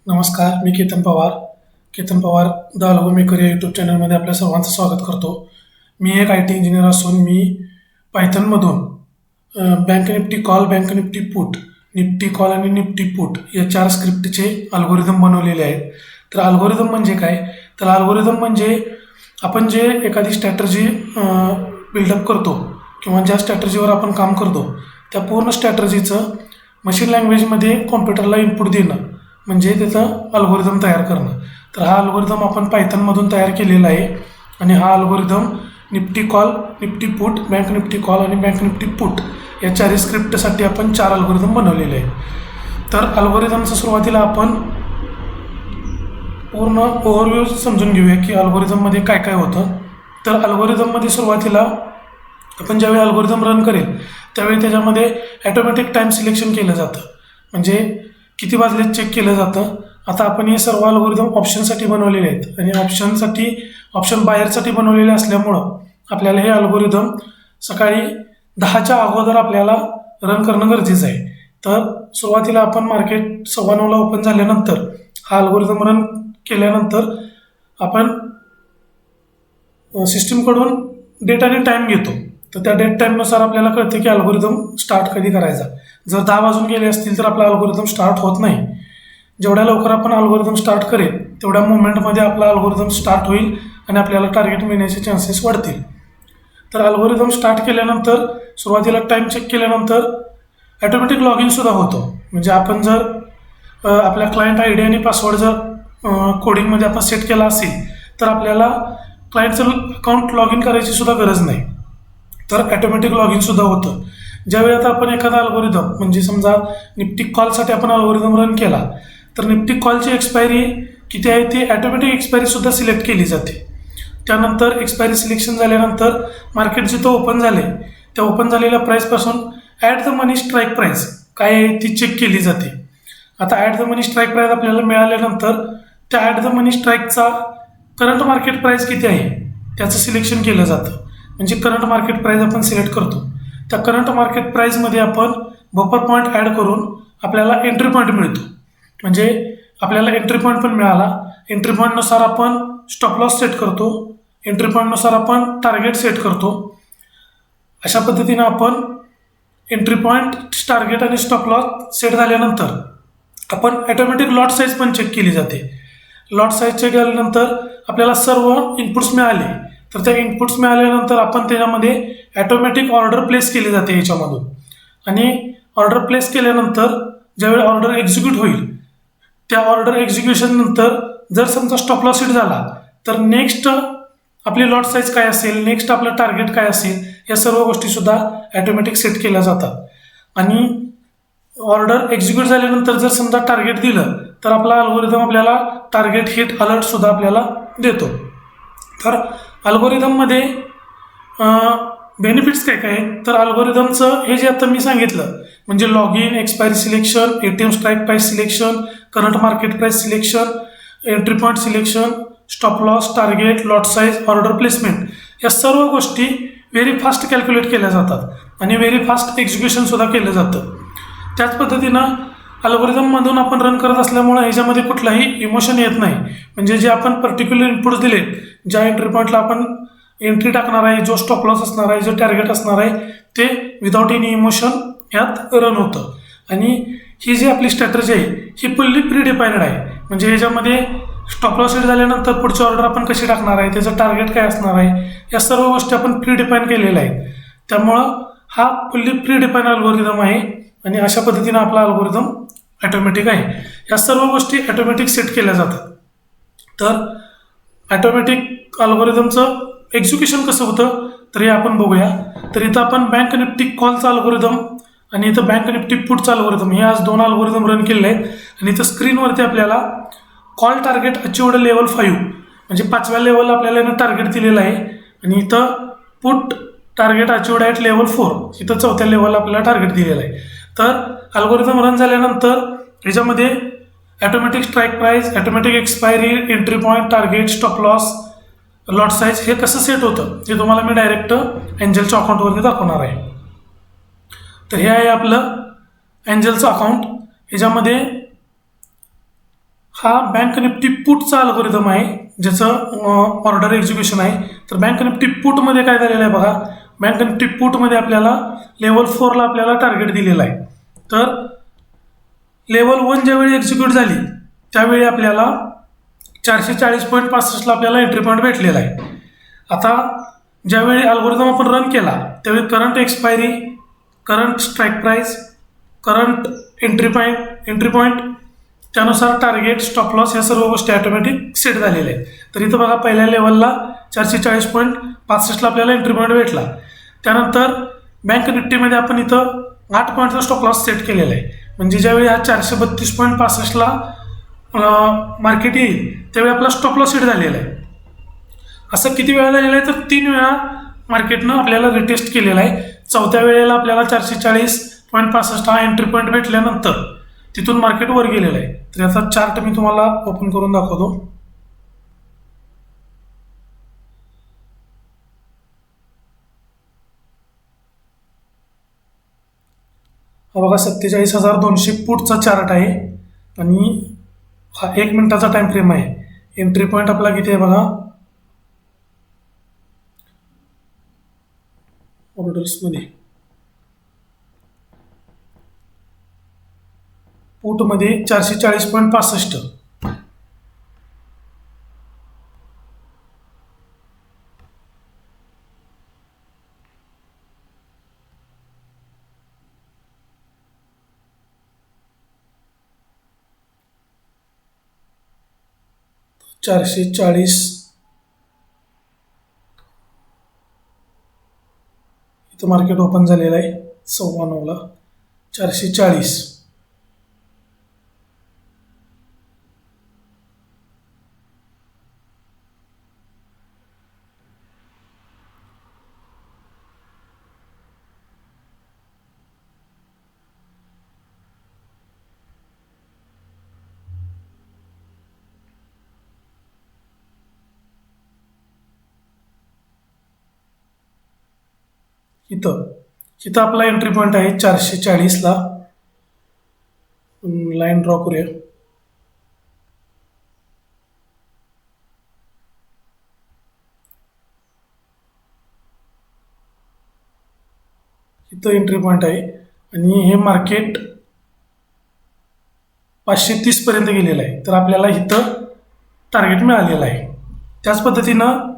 नमस्कार, मी Ketan Pawar the algo maker या यूट्यूब चॅनलमध्ये आपल्या सर्वांचं स्वागत करतो. मी एक IT इंजिनियर असून मी पायथनमधून bank Nifty call, bank Nifty put, Nifty call आणि निफ्टी पुट या 4 स्क्रिप्टचे अल्गोरिदम बनवलेले आहेत. तर अल्गोरिदम म्हणजे काय? तर अल्गोरिदम म्हणजे आपण जे एखादी स्ट्रॅटर्जी बिल्डअप करतो किंवा ज्या स्ट्रॅटर्जीवर आपण काम करतो त्या पूर्ण स्ट्रॅटर्जीचं मशीन लँग्वेजमध्ये कॉम्प्युटरला इनपुट देणं म्हणजे त्याचं अल्गोरिदम तयार करणं. तर हा अल्गोरिदम आपण पायथनमधून तयार केलेला आहे आणि हा algorithm Nifty call, Nifty put, bank Nifty call आणि बँक निफ्टी पुट या 4 स्क्रिप्टसाठी आपण 4 अल्गोरिदम बनवलेले आहे. तर अल्गोरिदमचं सुरुवातीला आपण पूर्ण ओव्हरव्ह्यू समजून घेऊया की अल्गोरिदममध्ये काय काय होतं. तर अल्गोरिदममध्ये सुरुवातीला आपण ज्यावेळी अल्गोरिदम रन करेल त्यावेळी त्याच्यामध्ये ॲटोमॅटिक टाईम सिलेक्शन केलं जातं, म्हणजे किती वाजले चेक केलं जातं. आता आपण हे सर्व अल्गोरिदम ऑप्शनसाठी बनवलेले आहेत आणि ऑप्शन बायरसाठी बनवलेले असल्यामुळं आपल्याला हे अल्गोरिदम सकाळी 10च्या अगोदर आपल्याला रन करणं गरजेचं आहे. तर सुरुवातीला आपण मार्केट 9:15ला ओपन झाल्यानंतर हा अल्गोरिदम रन केल्यानंतर आपण सिस्टीमकडून डेट आणि टाईम घेतो. तर त्या डेट टाईमनुसार आपल्याला कळतं की अल्गोरिदम स्टार्ट कधी करायचा. जर 10 वाजून गेले असतील तर आपला अल्गोरिदम स्टार्ट होत नाही. जेवढ्या लवकर आपण अल्गोरिदम स्टार्ट करेल तेवढ्या मोमेंटमध्ये आपला अल्गोरिदम स्टार्ट होईल आणि आपल्याला टार्गेट मिळण्याचे चान्सेस वाढतील. तर अल्गोरिदम स्टार्ट केल्यानंतर सुरुवातीला टाईम चेक केल्यानंतर ॲटोमॅटिक लॉग इनसुद्धा होतो. म्हणजे आपण जर आपल्या क्लायंट ID आणि पासवर्ड जर कोडिंगमध्ये आपण सेट केला असेल तर आपल्याला क्लायंटचं अकाउंट लॉग इन करायची सुद्धा गरज नाही, तर ॲटोमॅटिक लॉग इनसुद्धा होतं. ज्यावेळी आता आपण एखादा अल्गोरिदम म्हणजे समजा निफ्टी कॉलसाठी आपण अल्गोरिदम रन केला तर निफ्टी कॉलची एक्सपायरी किती आहे ती ॲटोमॅटिक एक्सपायरीसुद्धा सिलेक्ट केली जाते. त्यानंतर एक्सपायरी सिलेक्शन झाल्यानंतर मार्केट जिथं ओपन झाले त्या ओपन झालेल्या प्राईसपासून at the money strike price काय आहे ती चेक केली जाते. आता at the money strike price आपल्याला मिळाल्यानंतर त्या ॲट द मनी स्ट्राईकचा करंट मार्केट प्राईस किती आहे त्याचं सिलेक्शन केलं जातं. म्हणजे करंट मार्केट प्राईस आपण सिलेक्ट करतो. त्या करंट मार्केट प्राईसमध्ये आपण बफर पॉईंट ॲड करून आपल्याला एंट्री पॉईंट मिळतो. म्हणजे आपल्याला एंट्री पॉईंट पण मिळाला. एंट्री पॉईंटनुसार आपण स्टॉप लॉस सेट करतो, एंट्री पॉईंटनुसार आपण टार्गेट सेट करतो. अशा पद्धतीनं आपण एंट्री पॉईंट, टार्गेट आणि स्टॉप लॉस सेट झाल्यानंतर आपण ॲटोमॅटिक लॉट साईज पण चेक केली जाते. लॉट साईज चेक झाल्यानंतर आपल्याला सर्व इनपुट्स मिळाले तर त्या इनपुट्स मिळाल्यानंतर आपण त्याच्यामध्ये ॲटोमॅटिक ऑर्डर प्लेस केली जाते याच्यामधून. आणि ऑर्डर प्लेस केल्यानंतर ज्यावेळी ऑर्डर एक्झिक्यूट होईल त्या ऑर्डर एक्झिक्युशननंतर जर समजा स्टॉप लॉस हिट झाला तर नेक्स्ट आपली लॉट साईज काय असेल, नेक्स्ट आपलं टार्गेट काय असेल या सर्व गोष्टीसुद्धा ॲटोमॅटिक सेट केल्या जातात. आणि ऑर्डर एक्झिक्यूट झाल्यानंतर जर समजा टार्गेट दिलं तर आपला अल्गोरिदम आपल्याला टार्गेट हिट अलर्टसुद्धा आपल्याला देतो. तर अल्गोरिदममध्ये बेनिफिट्स काय काय आहेत तर अल्गोरिदमचं हे जे आता मी सांगितलं म्हणजे log in, expiry selection, ATM strike price selection, current market price selection, entry point selection, stop loss, target, lot size, order placement या सर्व गोष्टी व्हेरी फास्ट कॅल्क्युलेट केल्या जातात आणि व्हेरी फास्ट एक्झिक्युशनसुद्धा केलं जातं. त्याच पद्धतीनं अल्गोरिदममधून आपण रन करत असल्यामुळं ह्याच्यामध्ये कुठलाही इमोशन येत नाही. म्हणजे जे आपण पर्टिक्युलर इनपुट्स दिले, ज्या एंट्री पॉईंटला आपण एंट्री टाकणार आहे, जो स्टॉप लॉस असणार आहे, जो टार्गेट असणार आहे ते विदाऊट एनी इमोशन ह्यात रन होतं. आणि ही जी आपली स्ट्रॅटर्जी आहे ही फुल्ली प्री डिफाईन्ड आहे. म्हणजे ह्याच्यामध्ये स्टॉप लॉस हिट झाल्यानंतर पुढची ऑर्डर आपण कशी टाकणार आहे, त्याचं टार्गेट काय असणार आहे या सर्व गोष्टी आपण प्री डिफाईन केलेल्या आहेत. त्यामुळं हा फुल्ली प्री डिफाईन अल्गोरिदम आहे आणि अशा पद्धतीनं आपला अल्गोरिदम ॲटोमॅटिक आहे. या सर्व गोष्टी ॲटोमॅटिक सेट केल्या जातात. तर ॲटोमॅटिक अल्गोरिदमचं एक्झिक्युशन कसं होतं तर हे आपण बघूया. तर इथं आपण बँक निफ्टी कॉलचा अल्गोरिदम आणि इथं बँक निफ्टी पुटचा अल्गोरिदम हे आज 2 अल्गोरिदम रन केलेले आहेत. आणि इथं स्क्रीनवरती आपल्याला कॉल टार्गेट अचिव्हड लेवल 5 म्हणजे 5व्या लेवलला आपल्याला टार्गेट दिलेलं आहे. आणि इथं पुट टार्गेट अचिव्हड ॲट लेवल 4 इथं 4थ्या लेवलला आपल्याला टार्गेट दिलेलं आहे. तर अल्गोरिदम रन झाल्यानंतर ह्याच्यामध्ये automatic strike price, automatic expiry, entry point, target, stop loss, lot size हे कसं सेट होतं ते तुम्हाला मी डायरेक्ट एंजलच्या अकाउंटवरती दाखवणार आहे. तर हे आहे आपलं एंजलचं अकाउंट. ह्याच्यामध्ये हा बँक निफ्टी पुटचा अल्गोरिदम आहे, ज्याचं ऑर्डर एक्झिक्युशन आहे. तर बँक निफ्टी पुटमध्ये काय झालेलं आहे बघा, बँक निफ्टी पुटमध्ये आपल्याला लेवल 4ला आपल्याला टार्गेट दिलेलं आहे. तर लेवल 1 ज्यावेळी एक्झिक्यूट झाली त्यावेळी आपल्याला 440.65ला आपल्याला एंट्री पॉईंट भेटलेला आहे. आता ज्यावेळी अल्गोरिदम आपण रन केला त्यावेळी current expiry, current strike price, current entry point, त्यानुसार टार्गेट, स्टॉप लॉस या सर्व गोष्टी ऑटोमॅटिक सेट झालेल्या आहेत. तर इथं बघा पहिल्या लेवलला 440.65ला आपल्याला एंट्री पॉईंट भेटला. त्यानंतर बँक निफ्टीमध्ये आपण इथं 8 पॉईंटचा स्टॉप लॉस सेट केलेला आहे. म्हणजे ज्यावेळी हा 432.65ला मार्केट येईल त्यावेळी आपला स्टॉप लॉस सेट झालेला आहे. असं किती वेळा झालेलं आहे तर 3 वेळा मार्केटनं आपल्याला रिटेस्ट केलेला आहे. 4थ्या वेळेला आपल्याला 440.65 हा एंट्री पॉईंट भेटल्यानंतर तिथून मार्केट वर गेलेलं आहे. तर याचा चार्ट मी तुम्हाला ओपन करून दाखवतो. हा बघा 47,200 पुटचा चार्ट आहे आणि हा 1 मिनिटाचा टाइम फ्रेम आहे. एंट्री पॉईंट आपला किती आहे बघा, ऑर्डर्समध्ये पुटमध्ये 440.65. इथं मार्केट ओपन झालेलं आहे 9:15ला 440. इथं आपला एंट्री पॉईंट आहे 440ला. लाईन ड्रॉ करूया. इथं एंट्री पॉईंट आहे आणि हे मार्केट 530 पर्यंत गेलेलं आहे. तर आपल्याला इथं टार्गेट मिळालेलं आहे. त्याच पद्धतीनं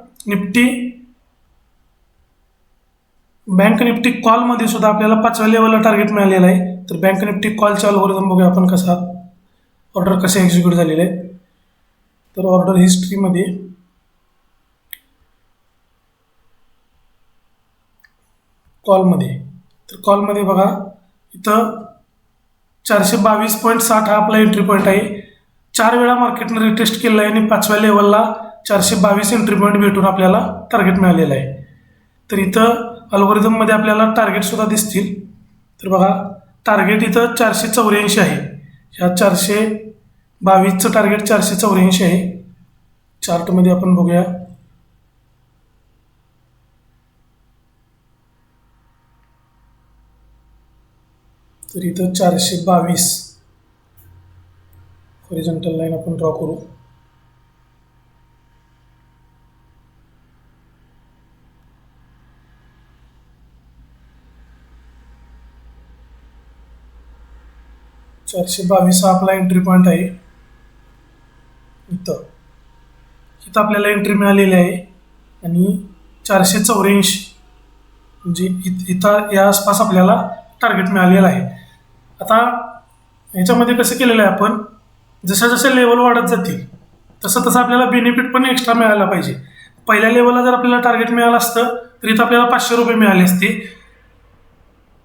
बँक निफ्टी कॉलमध्ये सुद्धा आपल्याला 5व्या लेवलला टार्गेट मिळालेलं आहे. तर बँक निफ्टी कॉलचा अल्गोरिदम बघूया आपण कसा ऑर्डर कसे एक्झिक्यूट झालेले आहे. तर ऑर्डर हिस्ट्रीमध्ये कॉलमध्ये बघा इथं 422.60 हा आपला एंट्री पॉईंट आहे. 4 वेळा मार्केटनं रिटेस्ट केलं आहे आणि 5व्या लेवलला 422 एंट्री पॉईंट भेटून आपल्याला टार्गेट मिळालेलं आहे. तर इथं अल्गोरिदममध्ये आपल्याला टार्गेट सुद्धा दिसतील. तर बघा टार्गेट इथं 484 आहे. ह्या 422चं टार्गेट 484 आहे. चार्टमध्ये आपण बघूया. तर इथं 422 हॉरिझॉन्टल लाईन आपण ड्रॉ करू. हा आपला एंट्री पॉईंट आहे. इथं आपल्याला एंट्री मिळालेली आहे आणि 484 म्हणजे इथं या आसपास आपल्याला टार्गेट मिळालेलं आहे. आता ह्याच्यामध्ये कसं केलेलं आहे आपण, जसं लेवल वाढत जातील तसं आपल्याला बेनिफिट पण एक्स्ट्रा मिळायला पाहिजे. पहिल्या लेवलला जर आपल्याला टार्गेट मिळालं असतं तर इथं आपल्याला 500 रुपये मिळाले असते.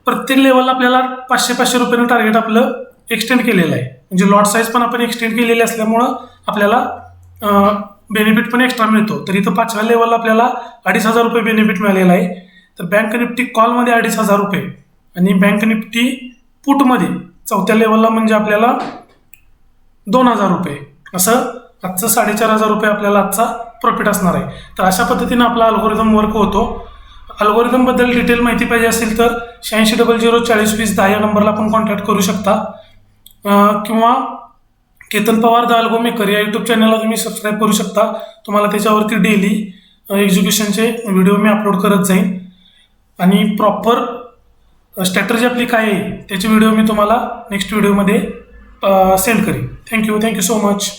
प्रत्येक लेवलला आपल्याला 500 रुपयानं टार्गेट आपलं एक्सटेंड केलेलं आहे. म्हणजे लॉट साईज पण आपण एक्सटेंड केलेली असल्यामुळं आपल्याला बेनिफिट पण एक्स्ट्रा मिळतो. तर इथं 5व्या लेवलला आपल्याला 2,500 रुपये बेनिफिट मिळालेला आहे. तर बँक निफ्टी कॉलमध्ये 2,500 रुपये आणि बँक निफ्टी पुटमध्ये 4थ्या लेवलला म्हणजे आपल्याला 2,000 रुपये, असं आजचं 4,500 रुपये आपल्याला आजचा प्रॉफिट असणार आहे. तर अशा पद्धतीनं आपला अल्गोरिदम वर्क होतो. अल्गोरिदमबद्दल डिटेल माहिती पाहिजे असेल तर 8600 4020 10 या नंबरला आपण कॉन्टॅक्ट करू शकता किंवा Ketan Pawar the algo maker या यूट्यूब चॅनलला तुम्ही सबस्क्राईब करू शकता. तुम्हाला त्याच्यावरती डेली एज्युकेशनचे व्हिडिओ मी अपलोड करत जाईन आणि प्रॉपर स्ट्रॅटर्जी आपली काय आहे त्याचे व्हिडिओ मी तुम्हाला नेक्स्ट व्हिडिओमध्ये सेंड करेन. Thank you so much.